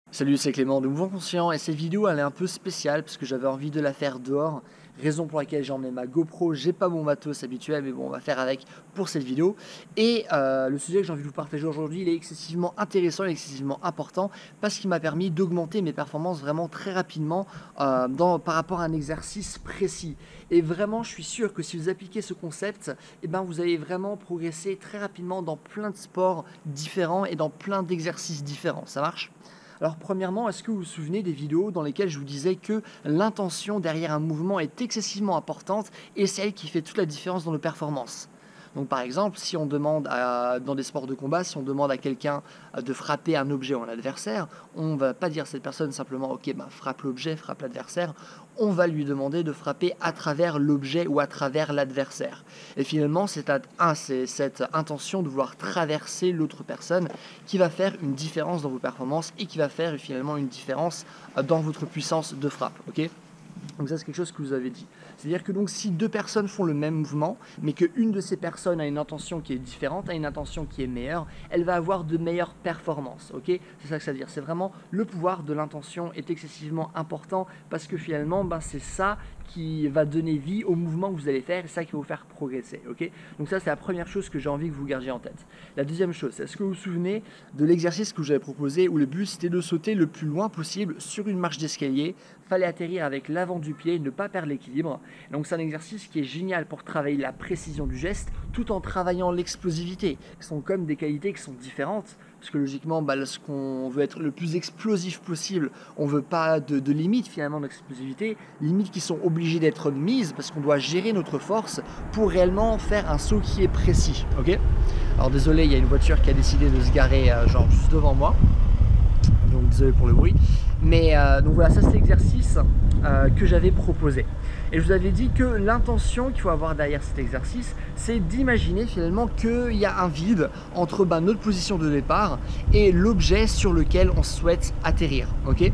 Salut, c'est Clément de Mouvement Conscient et cette vidéo elle est un peu spéciale parce que j'avais envie de la faire dehors, raison pour laquelle j'ai emmené ma GoPro, j'ai pas mon matos habituel mais bon on va faire avec pour cette vidéo et le sujet que j'ai envie de vous partager aujourd'hui il est excessivement intéressant et excessivement important parce qu'il m'a permis d'augmenter mes performances vraiment très rapidement par rapport à un exercice précis et vraiment je suis sûr que si vous appliquez ce concept vous allez vraiment progresser très rapidement dans plein de sports différents et dans plein d'exercices différents, ça marche? Alors premièrement, est-ce que vous vous souvenez des vidéos dans lesquelles je vous disais que l'intention derrière un mouvement est excessivement importante et c'est elle qui fait toute la différence dans nos performances? Donc par exemple, si on demande dans des sports de combat, si on demande à quelqu'un de frapper un objet ou un adversaire, on ne va pas dire à cette personne simplement ok frappe l'objet, frappe l'adversaire, on va lui demander de frapper à travers l'objet ou à travers l'adversaire. Et finalement, c'est cette intention de vouloir traverser l'autre personne qui va faire une différence dans vos performances et qui va faire finalement une différence dans votre puissance de frappe. Ok ? Donc ça c'est quelque chose que vous avez dit. C'est-à-dire que donc si deux personnes font le même mouvement, mais qu'une de ces personnes a une intention qui est différente, a une intention qui est meilleure, elle va avoir de meilleures performances. Ok ? C'est ça que ça veut dire. C'est vraiment le pouvoir de l'intention est excessivement important parce que finalement c'est ça qui va donner vie au mouvement que vous allez faire et c'est ça qui va vous faire progresser. Ok ? Donc ça c'est la première chose que j'ai envie que vous gardiez en tête. La deuxième chose, est-ce que vous vous souvenez de l'exercice que j'avais proposé où le but c'était de sauter le plus loin possible sur une marche d'escalier, fallait atterrir avec l'avant du pied, ne pas perdre l'équilibre. Donc c'est un exercice qui est génial pour travailler la précision du geste tout en travaillant l'explosivité. Ce sont comme des qualités qui sont différentes. Parce que logiquement, lorsqu'on veut être le plus explosif possible, on ne veut pas de limites finalement d'explosivité, limites qui sont obligées d'être mises parce qu'on doit gérer notre force pour réellement faire un saut qui est précis. Ok ? Alors désolé, il y a une voiture qui a décidé de se garer genre juste devant moi. Donc désolé pour le bruit. Mais donc voilà, ça c'est l'exercice que j'avais proposé. Et je vous avais dit que l'intention qu'il faut avoir derrière cet exercice, c'est d'imaginer finalement qu'il y a un vide entre notre position de départ et l'objet sur lequel on souhaite atterrir. Ok ?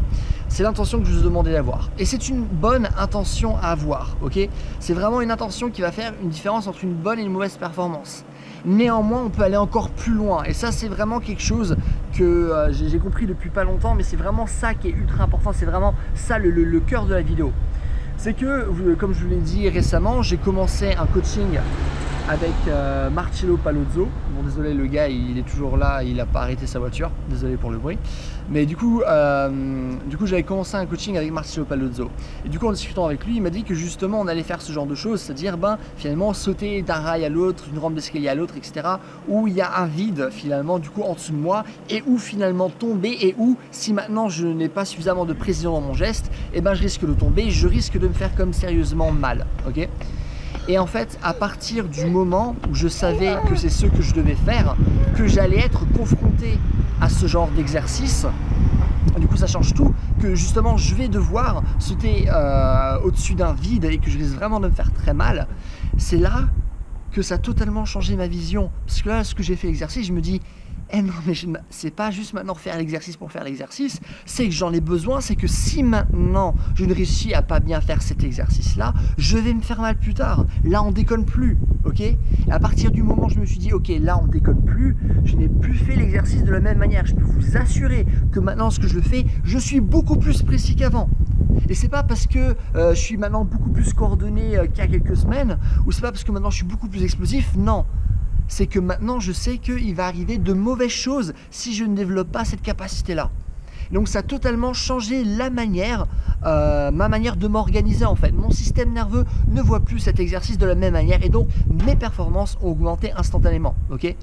C'est l'intention que je vous demandais d'avoir. Et c'est une bonne intention à avoir. Ok ? C'est vraiment une intention qui va faire une différence entre une bonne et une mauvaise performance. Néanmoins, on peut aller encore plus loin. Et ça, c'est vraiment quelque chose que j'ai compris depuis pas longtemps, mais c'est vraiment ça qui est ultra important. C'est vraiment ça le cœur de la vidéo. C'est que, comme je vous l'ai dit récemment, j'ai commencé un coaching avec Marcello Palozzo. Bon, désolé, le gars, il est toujours là, il n'a pas arrêté sa voiture. Désolé pour le bruit. Mais du coup j'avais commencé un coaching avec Marcello Palozzo. Et du coup, en discutant avec lui, il m'a dit que justement, on allait faire ce genre de choses, c'est-à-dire, finalement, sauter d'un rail à l'autre, d'une rampe d'escalier à l'autre, etc., où il y a un vide, finalement, du coup, en dessous de moi, et où finalement tomber, et où, si maintenant je n'ai pas suffisamment de précision dans mon geste, je risque de tomber, je risque de me faire comme sérieusement mal. Ok ? Et en fait, à partir du moment où je savais que c'est ce que je devais faire, que j'allais être confronté à ce genre d'exercice, du coup ça change tout, que justement je vais devoir sauter au-dessus d'un vide et que je risque vraiment de me faire très mal, c'est là que ça a totalement changé ma vision. Parce que là, lorsque j'ai fait l'exercice, je me dis non mais c'est pas juste maintenant faire l'exercice pour faire l'exercice, c'est que j'en ai besoin, c'est que si maintenant je ne réussis à pas bien faire cet exercice là, je vais me faire mal plus tard. Là on déconne plus, ok ? Et à partir du moment où je me suis dit ok là on déconne plus, je n'ai plus fait l'exercice de la même manière. Je peux vous assurer que maintenant ce que je fais, je suis beaucoup plus précis qu'avant. Et c'est pas parce que je suis maintenant beaucoup plus coordonné qu'il y a quelques semaines, ou c'est pas parce que maintenant je suis beaucoup plus explosif, non. C'est que maintenant je sais qu'il va arriver de mauvaises choses si je ne développe pas cette capacité-là. Donc ça a totalement changé ma manière de m'organiser en fait. Mon système nerveux ne voit plus cet exercice de la même manière et donc mes performances ont augmenté instantanément. Ok ?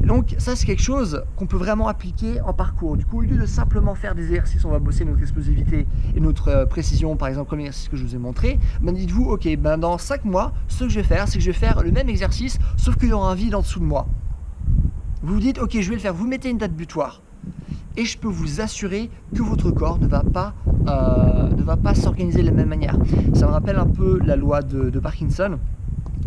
Donc ça c'est quelque chose qu'on peut vraiment appliquer en parcours. Du coup au lieu de simplement faire des exercices, on va bosser notre explosivité et notre précision, par exemple comme l'exercice que je vous ai montré, dites-vous ok dans 5 mois ce que je vais faire c'est que je vais faire le même exercice sauf qu'il y aura un vide en dessous de moi. Vous vous dites ok je vais le faire, vous mettez une date butoir et je peux vous assurer que votre corps ne va pas s'organiser de la même manière. Ça me rappelle un peu la loi de Parkinson.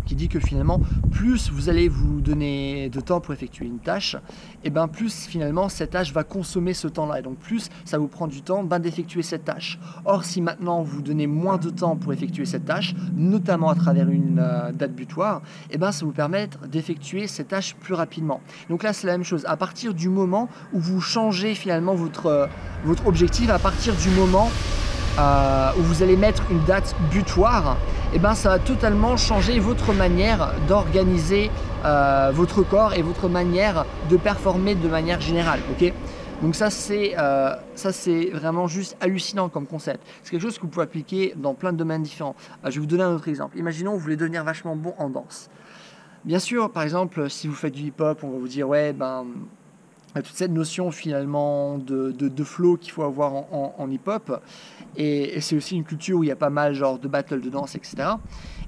qui dit que finalement, plus vous allez vous donner de temps pour effectuer une tâche, et ben plus finalement cette tâche va consommer ce temps-là, et donc plus ça vous prend du temps d'effectuer cette tâche. Or, si maintenant vous donnez moins de temps pour effectuer cette tâche, notamment à travers une date butoir, et ben ça vous permet d'effectuer cette tâche plus rapidement. Donc là, c'est la même chose. À partir du moment où vous changez finalement votre objectif, à partir du moment où vous allez mettre une date butoir, et ben ça va totalement changer votre manière d'organiser votre corps et votre manière de performer de manière générale. Ok, donc ça c'est vraiment juste hallucinant comme concept. C'est quelque chose que vous pouvez appliquer dans plein de domaines différents. Je vais vous donner un autre exemple. Imaginons que vous voulez devenir vachement bon en danse. Bien sûr, par exemple, si vous faites du hip-hop, on va vous dire ouais ben toute cette notion finalement de flow qu'il faut avoir en hip-hop, et c'est aussi une culture où il y a pas mal genre de battles de danse, etc.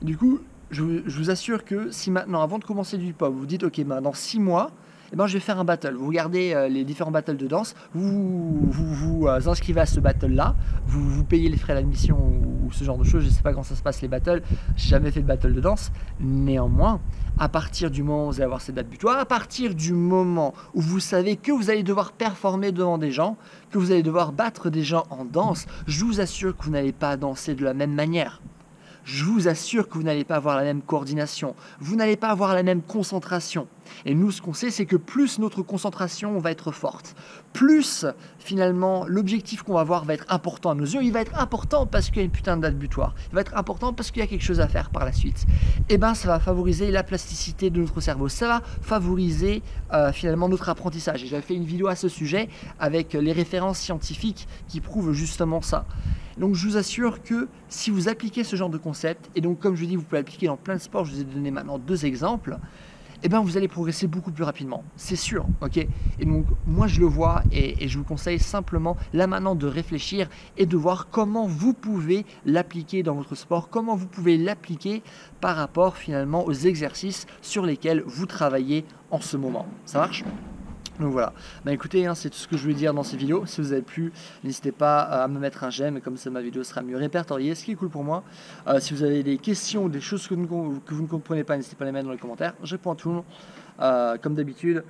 Et du coup, je vous assure que si maintenant, avant de commencer du hip-hop, vous dites ok, ben, dans 6 mois, eh ben, je vais faire un battle. Vous regardez les différents battles de danse, vous inscrivez à ce battle-là, vous payez les frais d'admission ou ce genre de choses. Je ne sais pas comment ça se passe les battles, j'ai jamais fait de battle de danse. Néanmoins, à partir du moment où vous allez avoir cette date butoir, à partir du moment où vous savez que vous allez devoir performer devant des gens, que vous allez devoir battre des gens en danse, je vous assure que vous n'allez pas danser de la même manière. Je vous assure que vous n'allez pas avoir la même coordination, vous n'allez pas avoir la même concentration. Et nous, ce qu'on sait, c'est que plus notre concentration va être forte, plus finalement l'objectif qu'on va avoir va être important à nos yeux. Il va être important parce qu'il y a une putain de date butoir. Il va être important parce qu'il y a quelque chose à faire par la suite. Et ben, ça va favoriser la plasticité de notre cerveau. Ça va favoriser finalement notre apprentissage. Et j'avais fait une vidéo à ce sujet avec les références scientifiques qui prouvent justement ça. Donc je vous assure que si vous appliquez ce genre de concept, et donc comme je dis, vous pouvez l'appliquer dans plein de sports, je vous ai donné maintenant 2 exemples, et bien vous allez progresser beaucoup plus rapidement, c'est sûr, ok. Et donc moi je le vois, et je vous conseille simplement là maintenant de réfléchir et de voir comment vous pouvez l'appliquer dans votre sport, comment vous pouvez l'appliquer par rapport finalement aux exercices sur lesquels vous travaillez en ce moment. Ça marche ? Donc voilà, bah écoutez, c'est tout ce que je voulais dire dans cette vidéo. Si vous avez plu, n'hésitez pas à me mettre un j'aime, et comme ça ma vidéo sera mieux répertoriée, ce qui est cool pour moi. Si vous avez des questions ou des choses que vous ne comprenez pas, n'hésitez pas à les mettre dans les commentaires. Je réponds à tout le monde, comme d'habitude.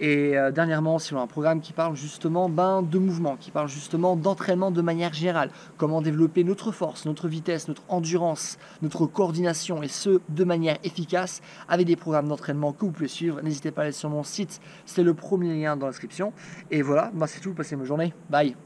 Et dernièrement, si on a un programme qui parle justement de mouvement, qui parle justement d'entraînement de manière générale, comment développer notre force, notre vitesse, notre endurance, notre coordination, et ce, de manière efficace, avec des programmes d'entraînement que vous pouvez suivre, n'hésitez pas à aller sur mon site, c'est le premier lien dans la description. Et voilà, c'est tout, passez une bonne journée, bye.